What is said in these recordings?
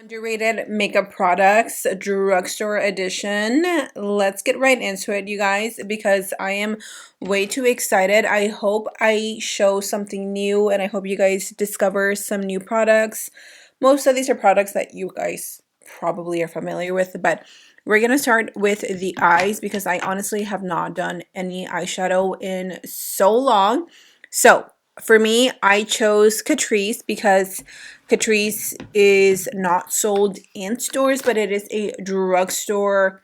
Underrated makeup products, drugstore edition. Let's get right into it, you guys, because I am way too excited. I hope I show something new and I hope you guys discover some new products. Most of these are products that you guys probably are familiar with, but we're going to start with the eyes because I honestly have not done any eyeshadow in so long. So, for me, I chose Catrice because Catrice is not sold in stores, but it is a drugstore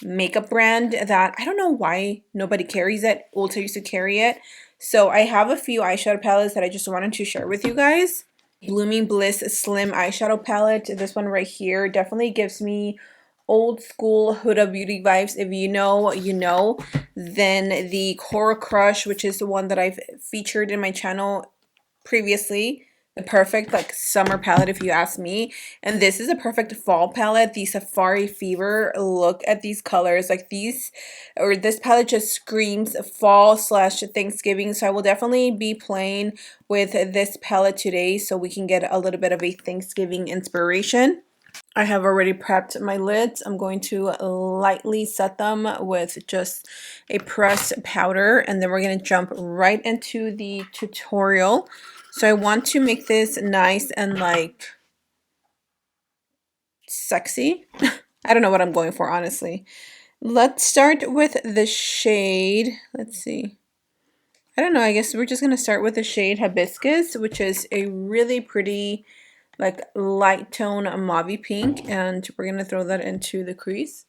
makeup brand that I don't know why nobody carries it. Ulta used to carry it. So I have a few eyeshadow palettes that I just wanted to share with you guys. Blooming Bliss Slim eyeshadow palette. This one right here definitely gives me old school Huda Beauty vibes. If you know, you know. Then the Coral Crush, which is the one that I've featured in my channel previously, the perfect like summer palette if you ask me. And this is a perfect fall palette, the Safari Fever. Look at these colors, like these, or this palette just screams fall slash Thanksgiving. So I will definitely be playing with this palette today so we can get a little bit of a Thanksgiving inspiration. I have already prepped my lids. I'm going to lightly set them with just a pressed powder, and then we're going to jump right into the tutorial. So I want to make this nice and like sexy. I don't know what I'm going for, honestly. Let's start with the shade. Let's see. I don't know. I guess we're just going to start with the shade Hibiscus, which is a really pretty like light tone mauve pink, and we're gonna throw that into the crease.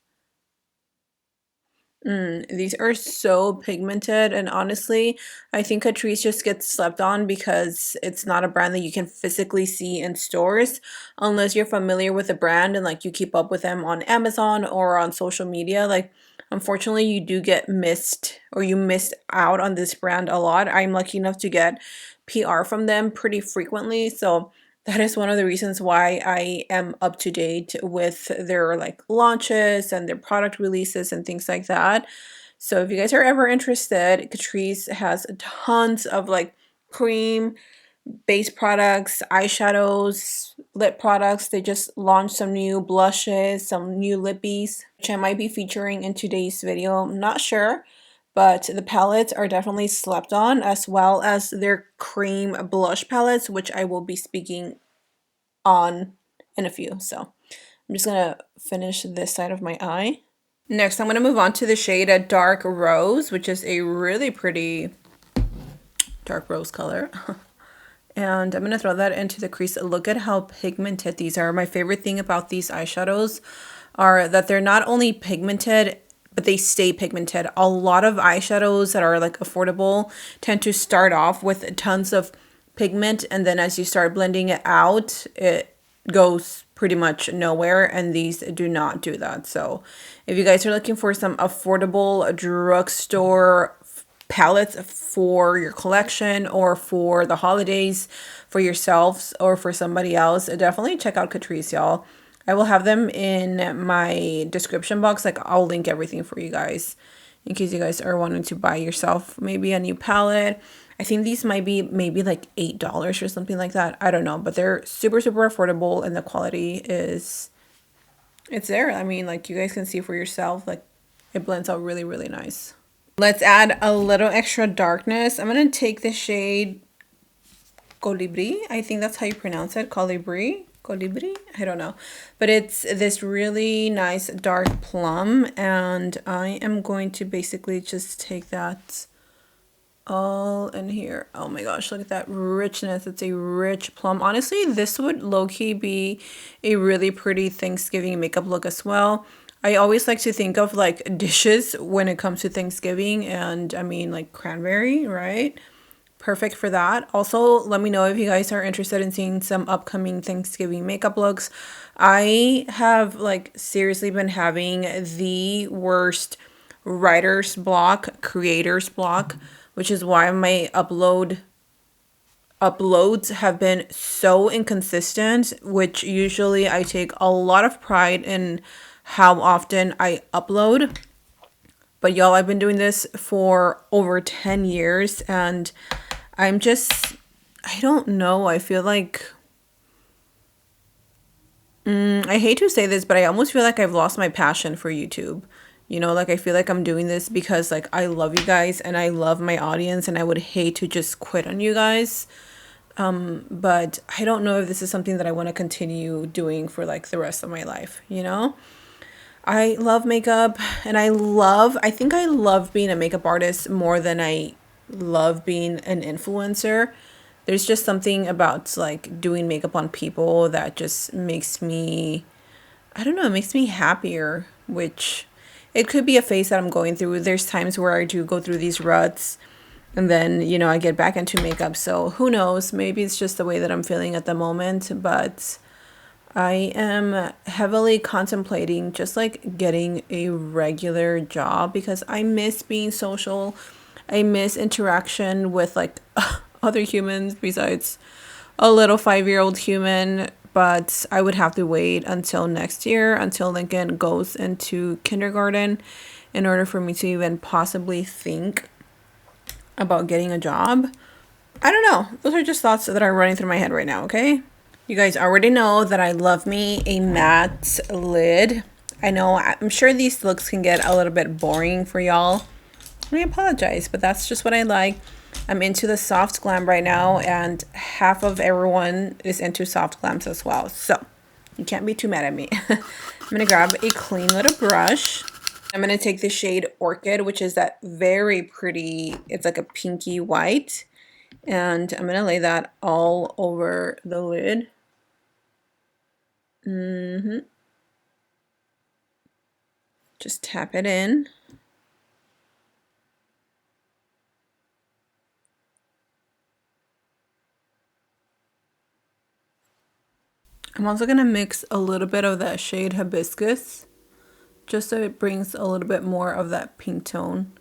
These are so pigmented, and honestly, I think Catrice just gets slept on because it's not a brand that you can physically see in stores unless you're familiar with the brand and like you keep up with them on Amazon or on social media. Like, unfortunately, you do get missed or you missed out on this brand a lot. I'm lucky enough to get PR from them pretty frequently, so that is one of the reasons why I am up to date with their like launches and their product releases and things like that. So if you guys are ever interested, Catrice has tons of like cream base products, eyeshadows, lip products. They just launched some new blushes, some new lippies, which I might be featuring in today's video. I'm not sure, but the palettes are definitely slept on, as well as their cream blush palettes, which I will be speaking on in a few. So I'm just gonna finish this side of my eye. Next, I'm gonna move on to the shade a Dark Rose, which is a really pretty dark rose color. And I'm gonna throw that into the crease. Look at how pigmented these are. My favorite thing about these eyeshadows are that they're not only pigmented, but they stay pigmented. A lot of eyeshadows that are like affordable tend to start off with tons of pigment, and then as you start blending it out, it goes pretty much nowhere, and these do not do that. So if you guys are looking for some affordable drugstore palettes for your collection or for the holidays for yourselves or for somebody else, definitely check out Catrice, y'all. I will have them in my description box. Like, I'll link everything for you guys in case you guys are wanting to buy yourself maybe a new palette. I think these might be maybe like $8 or something like that. I don't know, but they're super, super affordable, and the quality is, it's there. I mean, like, you guys can see for yourself, like, it blends out really, really nice. Let's add a little extra darkness. I'm going to take the shade Colibri. I think that's how you pronounce it. Colibri. Colibri. I don't know. But it's this really nice dark plum. And I am going to basically just take that all in here. Oh my gosh, look at that richness. It's a rich plum. Honestly, this would low-key be a really pretty Thanksgiving makeup look as well. I always like to think of like dishes when it comes to Thanksgiving, and I mean like cranberry, right? Perfect for that. Also, let me know if you guys are interested in seeing some upcoming Thanksgiving makeup looks. I have like seriously been having the worst writer's block, creator's block, which is why my uploads have been so inconsistent, which usually I take a lot of pride in how often I upload. But y'all, I've been doing this for over 10 years, and I'm just, I don't know, I feel like I hate to say this, but I almost feel like I've lost my passion for YouTube. You know, like I feel like I'm doing this because like I love you guys and I love my audience and I would hate to just quit on you guys. But I don't know if this is something that I want to continue doing for like the rest of my life, you know? I love makeup and I think I love being a makeup artist more than I love being an influencer. There's just something about like doing makeup on people that just makes me, I don't know, it makes me happier, which it could be a phase that I'm going through. There's times where I do go through these ruts and then, you know, I get back into makeup. So who knows? Maybe it's just the way that I'm feeling at the moment, but I am heavily contemplating just like getting a regular job because I miss being social. I miss interaction with like other humans besides a little 5-year old human. But I would have to wait until next year, until Lincoln goes into kindergarten, in order for me to even possibly think about getting a job. I don't know. Those are just thoughts that are running through my head right now, okay? You guys already know that I love me a matte lid. I know, I'm sure these looks can get a little bit boring for y'all. I apologize, but that's just what I like. I'm into the soft glam right now, and half of everyone is into soft glams as well. So, you can't be too mad at me. I'm going to grab a clean little brush. I'm going to take the shade Orchid, which is that very pretty, it's like a pinky white. And I'm going to lay that all over the lid. Just tap it in. I'm also going to mix a little bit of that shade Hibiscus, just so it brings a little bit more of that pink tone.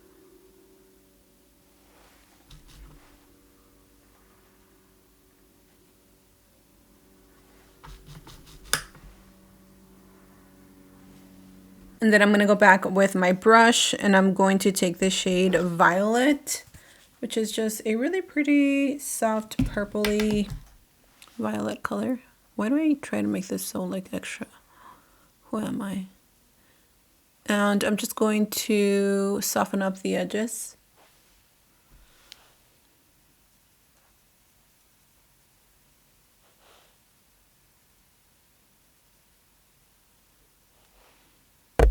And then I'm going to go back with my brush and I'm going to take the shade Violet, which is just a really pretty soft purpley violet color. Why do I try to make this so like extra? Who am I? And I'm just going to soften up the edges. I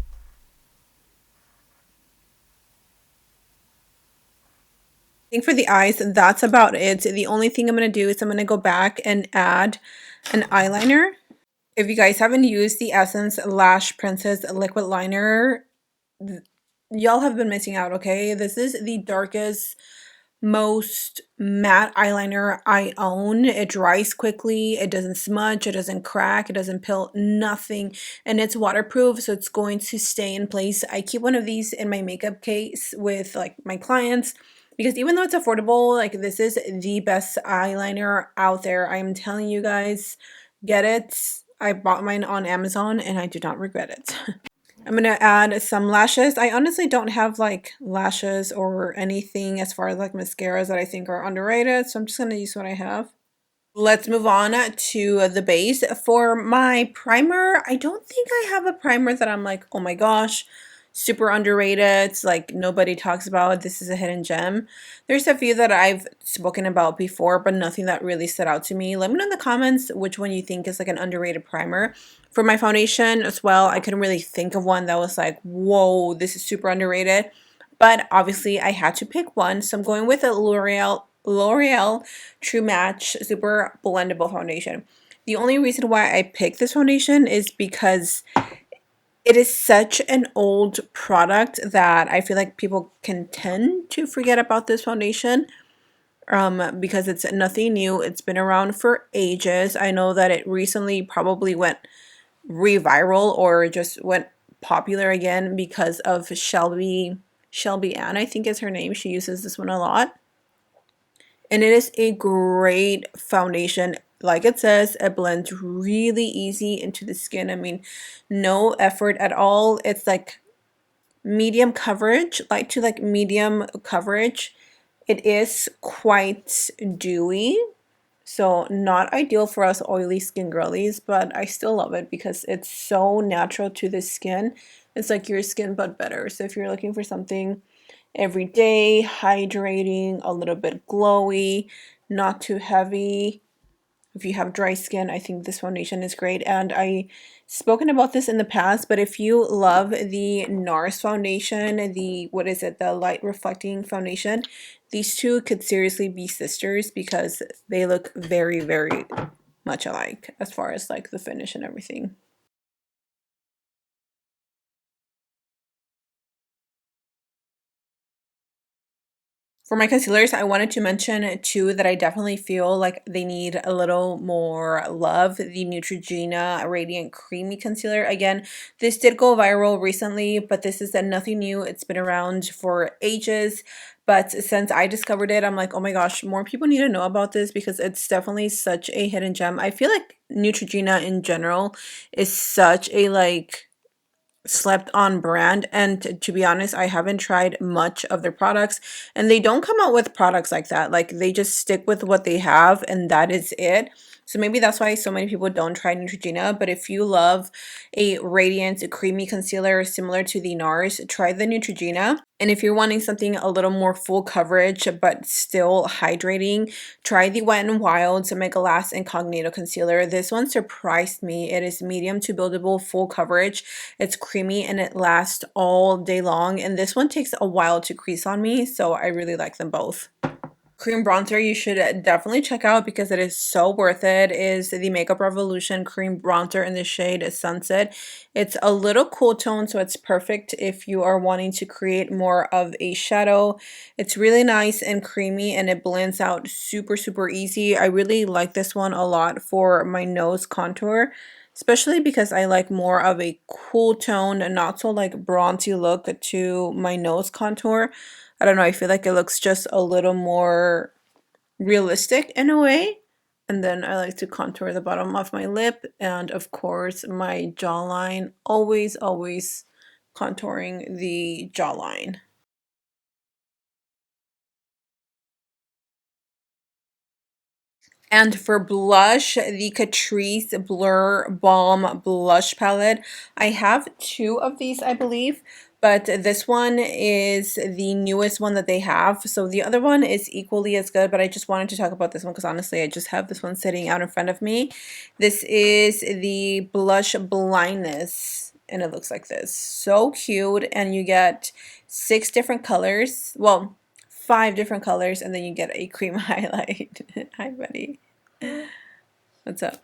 think for the eyes, that's about it. The only thing I'm going to do is I'm going to go back and add an eyeliner. If you guys haven't used the Essence Lash Princess liquid liner, y'all have been missing out, okay? This is the darkest, most matte eyeliner I own. It dries quickly, it doesn't smudge, it doesn't crack, it doesn't peel, nothing. And it's waterproof, so it's going to stay in place. I keep one of these in my makeup case with like my clients because even though it's affordable, like this is the best eyeliner out there. I'm telling you guys, get it. I bought mine on Amazon and I do not regret it. I'm going to add some lashes. I honestly don't have like lashes or anything as far as like mascaras that I think are underrated. So I'm just going to use what I have. Let's move on to the base. For my primer, I don't think I have a primer that I'm like, oh my gosh, super underrated. It's like nobody talks about. This is a hidden gem. There's a few that I've spoken about before, but nothing that really stood out to me. Let me know in the comments which one you think is like an underrated primer. For my foundation as well, I couldn't really think of one that was like, whoa, this is super underrated. But obviously I had to pick one, so I'm going with a L'Oreal True Match Super Blendable Foundation. The only reason why I picked this foundation is because it is such an old product that I feel like people can tend to forget about this foundation because it's nothing new. It's been around for ages. I know that it recently probably went reviral or just went popular again because of Shelby Ann, I think is her name. She uses this one a lot. And it is a great foundation. Like it says, it blends really easy into the skin. I mean, no effort at all. It's like medium coverage, light to like medium coverage. It is quite dewy. So not ideal for us oily skin girlies, but I still love it because it's so natural to the skin. It's like your skin but better. So if you're looking for something every day, hydrating, a little bit glowy, not too heavy, if you have dry skin, I think this foundation is great. And I spoken about this in the past, but if you love the NARS foundation, the what is it, the light reflecting foundation, these two could seriously be sisters because they look very, very much alike as far as like the finish and everything. For my concealers, I wanted to mention two that I definitely feel like they need a little more love. The Neutrogena Radiant Creamy Concealer. Again, this did go viral recently, but this is nothing new. It's been around for ages. But since I discovered it, I'm like, oh my gosh, more people need to know about this because it's definitely such a hidden gem. I feel like Neutrogena in general is such a like slept on brand, and to be honest, I haven't tried much of their products, and they don't come out with products like that. Like they just stick with what they have and that is it. So maybe that's why so many people don't try Neutrogena. But if you love a radiant creamy concealer similar to the NARS, try the Neutrogena. And if you're wanting something a little more full coverage but still hydrating, try the Wet n Wild Mega Last Incognito Concealer. This one surprised me. It is medium to buildable full coverage. It's creamy and it lasts all day long. And this one takes a while to crease on me, so I really like them both. Cream bronzer you should definitely check out because it is so worth it is the Makeup Revolution cream bronzer in the shade Sunset. It's a little cool tone, so it's perfect if you are wanting to create more of a shadow. It's really nice and creamy and it blends out super, super easy. I really like this one a lot for my nose contour, especially because I like more of a cool tone and not so like bronzy look to my nose contour. I don't know, I feel like it looks just a little more realistic in a way. And then I like to contour the bottom of my lip and of course my jawline. Always, always contouring the jawline. And for blush, the Catrice Blur Balm Blush Palette. I have two of these, I believe, but this one is the newest one that they have. So the other one is equally as good, but I just wanted to talk about this one because honestly, I just have this one sitting out in front of me. This is the Blush Blindness, and it looks like this. So cute, and you get 6 different colors. Well, 5 different colors, and then you get a cream highlight. Hi, buddy. What's up?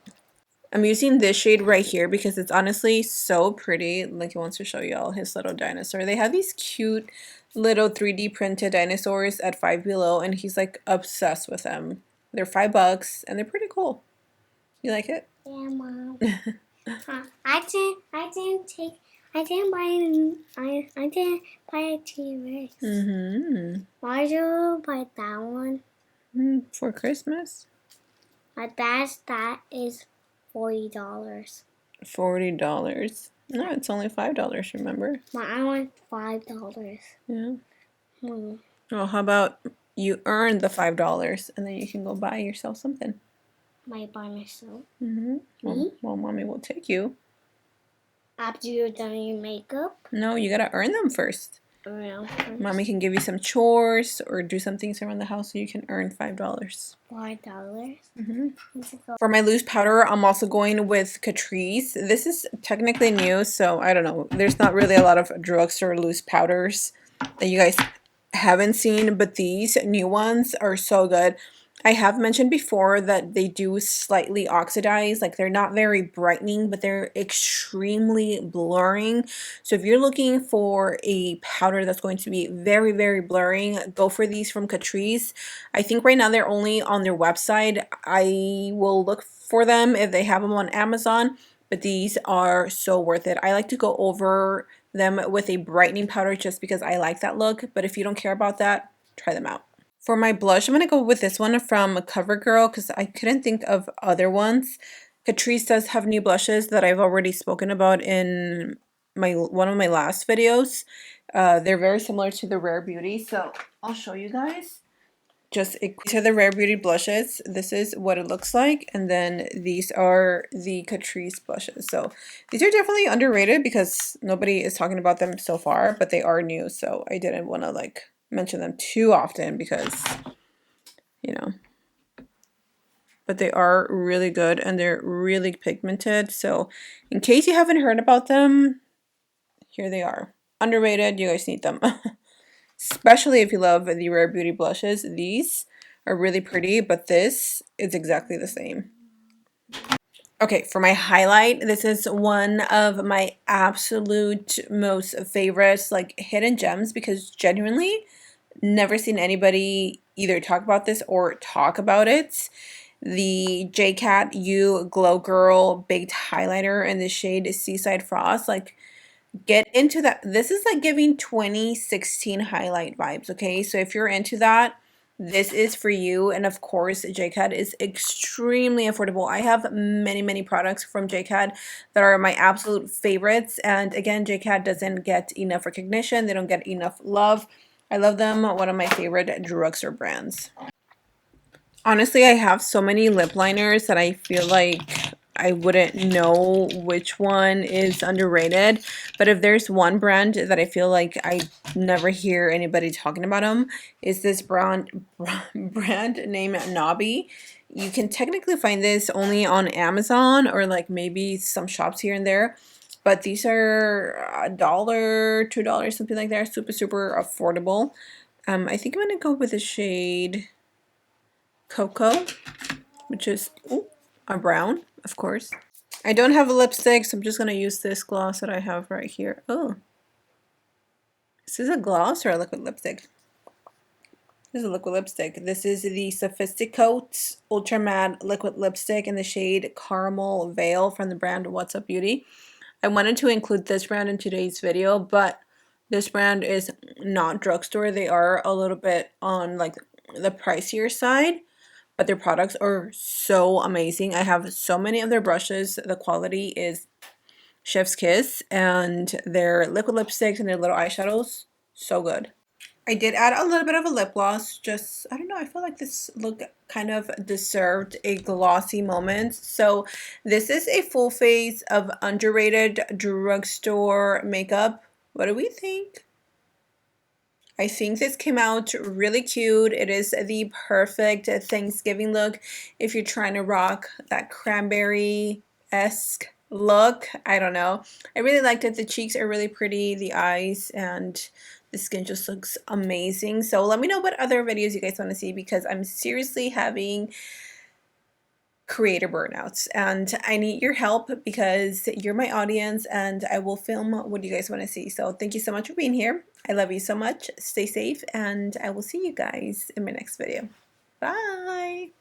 I'm using this shade right here because it's honestly so pretty. Like he wants to show you all his little dinosaur. They have these cute little 3D printed dinosaurs at Five Below, and he's like obsessed with them. They're $5 and they're pretty cool. You like it? Yeah, Mom. I didn't buy a T-Rex. Why did you buy that one? For Christmas. That is $40. $40. No, it's only $5, remember? I want $5. Yeah. Well, how about you earn the $5 and then you can go buy yourself something? Might buy myself. Well, mommy will take you. After you're done your makeup? No, you gotta earn them first. Mommy can give you some chores or do some things around the house so you can earn $5. $5? For my loose powder, I'm also going with Catrice. This is technically new, so I don't know. There's not really a lot of drugstore loose powders that you guys haven't seen, but these new ones are so good. I have mentioned before that they do slightly oxidize, like they're not very brightening, but they're extremely blurring. So if you're looking for a powder that's going to be very, very blurring, go for these from Catrice. I think right now they're only on their website. I will look for them if they have them on Amazon, but these are so worth it. I like to go over them with a brightening powder just because I like that look, but if you don't care about that, try them out. For my blush, I'm going to go with this one from CoverGirl because I couldn't think of other ones. Catrice does have new blushes that I've already spoken about in one of my last videos. They're very similar to the Rare Beauty, so I'll show you guys. these are the Rare Beauty blushes. This is what it looks like, and then these are the Catrice blushes. So these are definitely underrated because nobody is talking about them so far, but they are new, so I didn't want to like mention them too often because, you know, but they are really good and they're really pigmented. So in case you haven't heard about them, here they are. Underrated, you guys need them. Especially if you love the Rare Beauty blushes. These are really pretty, but this is exactly the same. Okay, for my highlight, this is one of my absolute most favorites, like hidden gems, because genuinely never seen anybody either talk about this or talk about it. The JCat U Glow Girl Baked Highlighter in the shade Seaside Frost. Like, get into that. This is like giving 2016 highlight vibes, okay? So if you're into that, this is for you. And of course, JCat is extremely affordable. I have many products from JCat that are my absolute favorites. And again, JCat doesn't get enough recognition. They don't get enough love. I love them. One of my favorite drugstore brands. Honestly, I have so many lip liners that I feel like I wouldn't know which one is underrated. But if there's one brand that I feel like I never hear anybody talking about them, is this brand named Nobby. You can technically find this only on Amazon or like maybe some shops here and there. But these are $1, $2, something like that. Super affordable. I think I'm gonna go with the shade Cocoa, which is a brown, of course. I don't have a lipstick, so I'm just going to use this gloss that I have right here. Oh, is this a gloss or a liquid lipstick? This is a liquid lipstick. This is the Sophisticote Ultra Matte Liquid Lipstick in the shade Caramel Veil from the brand What's Up Beauty. I wanted to include this brand in today's video, but this brand is not drugstore. They are a little bit on like the pricier side, but their products are so amazing. I have so many of their brushes. The quality is chef's kiss, and their liquid lipsticks and their little eyeshadows, so good. I did add a little bit of a lip gloss. Just, I don't know, I feel like this look kind of deserved a glossy moment. So this is a full face of underrated drugstore makeup. What do we think? I think this came out really cute. It is the perfect Thanksgiving look if you're trying to rock that cranberry-esque look. I don't know. I really liked it. The cheeks are really pretty, the eyes, and the skin just looks amazing. So let me know what other videos you guys want to see because I'm seriously having creator burnouts and I need your help because you're my audience and I will film what you guys want to see. So thank you so much for being here. I love you so much. Stay safe and I will see you guys in my next video. Bye.